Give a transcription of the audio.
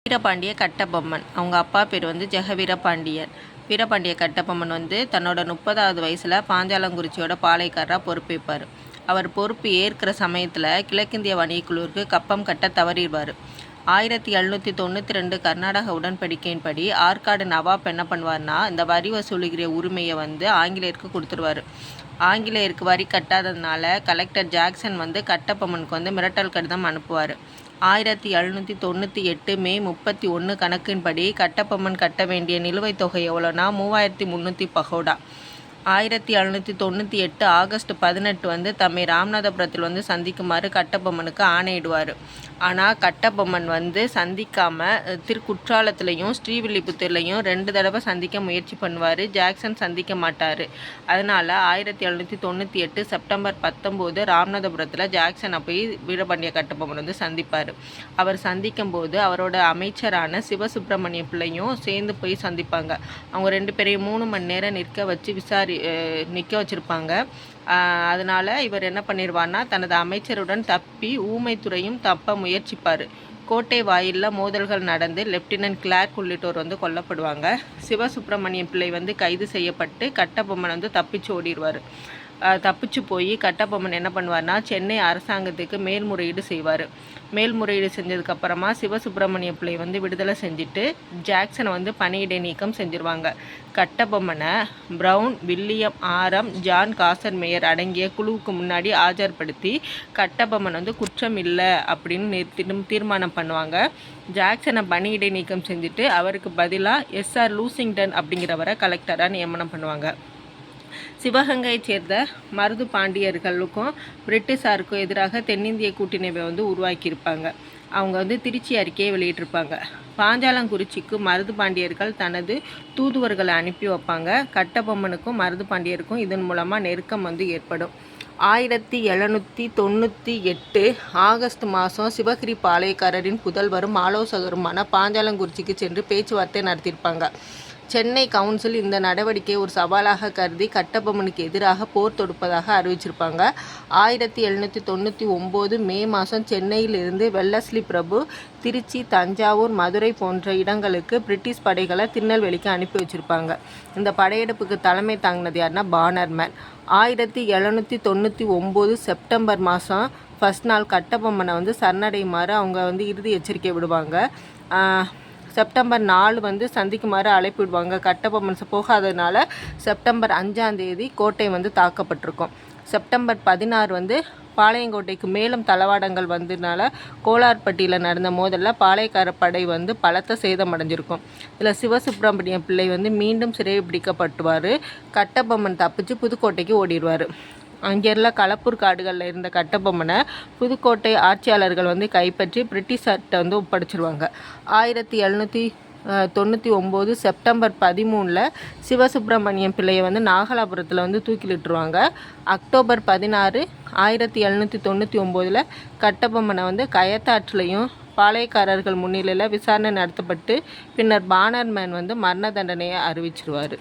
வீரபாண்டிய கட்டபொம்மன். அவங்க அப்பா பேர் வந்து ஜெகவீரபாண்டியன். வீரபாண்டிய கட்டபொம்மன் வந்து தன்னோட 30வது வயசில் பாஞ்சாலங்குறிச்சியோட பாளையக்காரராக பொறுப்பேற்பார். அவர் பொறுப்பு ஏற்கிற சமயத்தில் கிழக்கிந்திய வணிகக்குழுவுக்கு கப்பம் கட்ட தவறிடுவார். 1792 கர்நாடக உடன்படிக்கையின்படி ஆற்காடு நவாப் என்ன பண்ணுவார்னா, இந்த வரி வசூலிக்கிற உரிமையை வந்து ஆங்கிலேயருக்கு கொடுத்துருவார். ஆங்கிலேயருக்கு வரி கட்டாததுனால கலெக்டர் ஜாக்சன் வந்து கட்டபொம்மனுக்கு வந்து மிரட்டல் கடிதம் அனுப்புவார். 1798 மே 31 கணக்கின்படி கட்டபொம்மன் கட்ட வேண்டிய நிலுவைத் தொகை எவ்வளோனா 3300 பகோடா. 1798 ஆகஸ்ட் 18 வந்து தம்மை ராமநாதபுரத்தில் வந்து சந்திக்குமாறு கட்டபொம்மனுக்கு ஆணையிடுவார். ஆனால் கட்டபொம்மன் வந்து சந்திக்காமல் குற்றாலத்துலேயும் ஸ்ரீவில்லிபுத்தூர்லையும் 2 தடவை சந்திக்க முயற்சி பண்ணுவார். ஜாக்சன் சந்திக்க மாட்டார். அதனால் 1798 செப்டம்பர் 19 ராமநாதபுரத்தில் ஜாக்சனை போய் வீரபாண்டிய கட்டபொம்மன் வந்து சந்திப்பார். அவர் சந்திக்கும் போது அவரோட அமைச்சரான சிவசுப்பிரமணிய பிள்ளையும் சேர்ந்து போய் சந்திப்பாங்க. அவங்க 2 பேரையும் 3 மணி நேரம் நிற்க வச்சுருப்பாங்க. அதனால் இவர் என்ன பண்ணிடுவார்னா, தனது அமைச்சருடன் தப்பி ஊமைத்துறையும் தப்ப முயற்சிப்பார். கோட்டை வாயிலில் மோதல்கள் நடந்து லெப்டினன்ட் கிளார்க் உள்ளிட்டோர் வந்து கொல்லப்படுவாங்க. சிவசுப்பிரமணிய பிள்ளை வந்து கைது செய்யப்பட்டு கட்டபொம்மன் வந்து தப்பிச்சு ஓடிடுவார். தப்பிச்சு போய் கட்டபொம்மன் என்ன பண்ணுவார்னா, சென்னை அரசாங்கத்துக்கு மேல்முறையீடு செய்வார். மேல்முறையீடு செஞ்சதுக்கப்புறமா சிவசுப்பிரமணிய பிள்ளை வந்து விடுதலை செஞ்சுட்டு ஜாக்சனை வந்து பணியிடை நீக்கம் செஞ்சுருவாங்க. கட்டபொம்மனை பிரவுன், வில்லியம் ஆரம், ஜான் காசர் மேயர் அடங்கிய குழுவுக்கு முன்னாடி ஆஜர்படுத்தி கட்டபொம்மன் வந்து குற்றம் இல்லை அப்படின்னு தீர்மானம் பண்ணுவாங்க. ஜாக்சனை பணியிடை நீக்கம் செஞ்சுட்டு அவருக்கு பதிலாக எஸ்ஆர் லூசிங்டன் அப்படிங்கிறவரை கலெக்டராக நியமனம் பண்ணுவாங்க. சிவகங்கையை சேர்ந்த மருது பாண்டியர்களுக்கும் பிரிட்டிஷாருக்கும் எதிராக தென்னிந்திய கூட்டணிவை வந்து உருவாக்கியிருப்பாங்க. அவங்க வந்து திருச்சி அறிக்கையை வெளியிட்டிருப்பாங்க. பாஞ்சாலங்குறிச்சிக்கு மருது பாண்டியர்கள் தனது தூதுவர்களை அனுப்பி வைப்பாங்க. கட்டபொம்மனுக்கும் மருது பாண்டியருக்கும் இதன் மூலமாக நெருக்கம் வந்து ஏற்படும். 1798 ஆகஸ்ட் மாதம் சிவகிரி பாளையக்காரரின் புதல்வரும் ஆலோசகருமான பாஞ்சாலங்குறிச்சிக்கு சென்று பேச்சுவார்த்தை நடத்தியிருப்பாங்க. சென்னை கவுன்சில் இந்த நடவடிக்கையை ஒரு சவாலாக கருதி கட்டபொம்மனுக்கு எதிராக போர் தொடுப்பதாக அறிவிச்சிருப்பாங்க. 1799 மே மாதம் சென்னையிலிருந்து வெல்லஸ்லி பிரபு திருச்சி, தஞ்சாவூர், மதுரை போன்ற இடங்களுக்கு பிரிட்டிஷ் படைகளை திருநெல்வேலிக்கு அனுப்பி வச்சுருப்பாங்க. இந்த படையெடுப்புக்கு தலைமை தாங்கினது யாருன்னா பானர்மேன். 1799 செப்டம்பர் மாதம் ஃபர்ஸ்ட் நாள் கட்டபொம்மனை வந்து சரணடையுமாறு அவங்க வந்து இறுதி எச்சரிக்கை விடுவாங்க. செப்டம்பர் 4 வந்து சந்திக்குமாறு அழைப்பு விடுவாங்க. கட்டபொம்மன் போகாததுனால செப்டம்பர் 5 கோட்டை வந்து தாக்கப்பட்டிருக்கும். செப்டம்பர் 16 வந்து பாளையங்கோட்டைக்கு மேலும் தளவாடங்கள் வந்ததுனால கோலார்பட்டியில் நடந்த மோதலில் பாளையக்கார படை வந்து பலத்த சேதமடைஞ்சிருக்கும். இதில் சிவசுப்பிரமணிய பிள்ளை வந்து மீண்டும் சிறைபிடிக்கப்பட்டுவார். கட்டபொம்மன் தப்பிச்சு புதுக்கோட்டைக்கு ஓடிடுவார். அங்கேருந்த களப்பூர் காடுகளில் இருந்த கட்டபொம்மனை புதுக்கோட்டை ஆட்சியாளர்கள் வந்து கைப்பற்றி பிரிட்டிஷார்கிட்ட வந்து ஒப்படைச்சிருவாங்க. 1799 செப்டம்பர் 13 சிவசுப்பிரமணியம் பிள்ளையை வந்து நாகலாபுரத்தில் வந்து தூக்கிலிட்டுருவாங்க. அக்டோபர் 16 1799 கட்டபொம்மனை வந்து கயத்தாற்றுலையும் பாளையக்காரர்கள் முன்னிலையில் விசாரணை நடத்தப்பட்டு பின்னர் பானர்மேன் வந்து மரண தண்டனையை அறிவிச்சிருவார்.